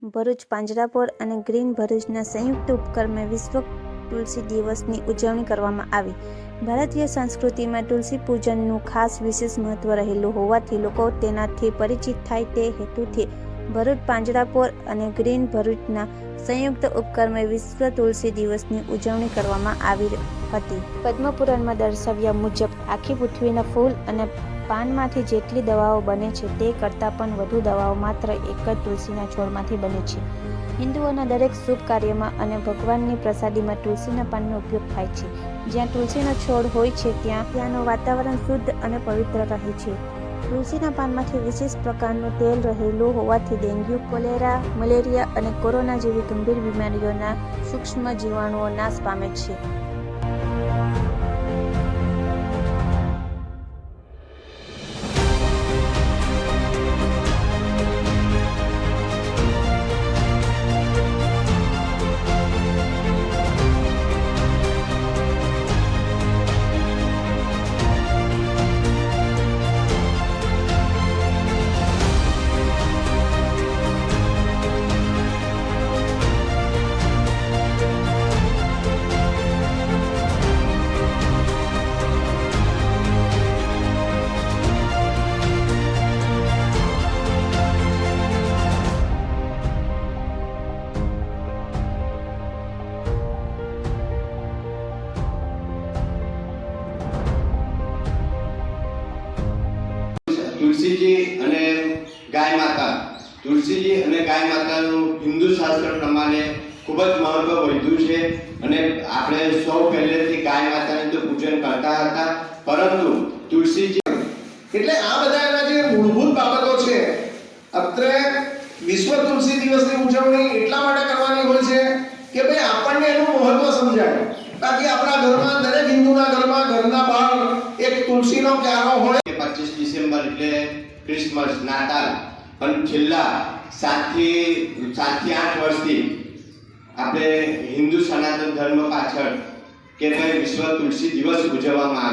ભરૂચ પાંજરાપોળ અને ગ્રીન ભરૂચના સંયુક્ત ઉપક્રમે વિશ્વ તુલસી દિવસની ઉજવણી કરવામાં આવી. ભારતીય સંસ્કૃતિમાં તુલસી પૂજનનું ખાસ વિશેષ મહત્વ રહેલું હોવાથી લોકો તેનાથી પરિચિત થાય તે હેતુથી ભરૂચ પાંજરાપોળ અને ગ્રીન ભરૂચના સંયુક્ત ઉપક્રમે વિશ્વ તુલસી દિવસની ઉજવણી કરવામાં આવી હતી. પદ્મપુરાણમાં દર્શાવ્યા મુજબ આખી પૃથ્વીના ફૂલ અને પાનમાંથી જેટલી દવાઓ બને છે તે કરતાં પણ વધુ દવાઓ માત્ર એક જ તુલસીના છોડમાંથી બને છે. હિન્દુઓના દરેક શુભ કાર્યમાં અને ભગવાનની પ્રસાદીમાં તુલસીના પાનનો ઉપયોગ થાય છે. જ્યાં તુલસીનો છોડ હોય છે ત્યાંનું વાતાવરણ શુદ્ધ અને પવિત્ર રહે છે. તુલસીના પાનમાંથી વિશેષ પ્રકારનું તેલ રહેલું હોવાથી ડેન્ગ્યુ, કોલેરા, મલેરિયા અને કોરોના જેવી ગંભીર બીમારીઓના સૂક્ષ્મ જીવાણુઓ નાશ પામે છે. તુલસીજી અને ગાય માતા. તુલસીજી અને ગાય માતાનું હિન્દુ શાસ્ત્ર પ્રમાણે ખૂબ જ મહત્વ વધ્યું છે અને આપણે સૌ પહેલેથી ગાય માતાનું તો પૂજન કરતા હતા, પરંતુ તુલસીજી એટલે આ બધા એના જે મૂળભૂત બાબતો છે. અત્રે વિશ્વ તુલસી દિવસની ઉજવણી એટલા માટે કરવાની હોય છે કે ભાઈ આપણને એનું મહત્વ સમજાય, તાકી આપણા ઘરમાં, દરેક હિન્દુના ઘરમાં, ઘરના બહાર એક તુલસીનો ક્યારો હોય. 25 ડિસેમ્બર એટલે ક્રિસમસ, નાતાલ, અને છેલ્લા 7 થી 8 વર્ષથી આપણે હિન્દુ સનાતન ધર્મ પાછળ કે ભાઈ વિશ્વ તુલસી દિવસ ઉજવવામાં આવે.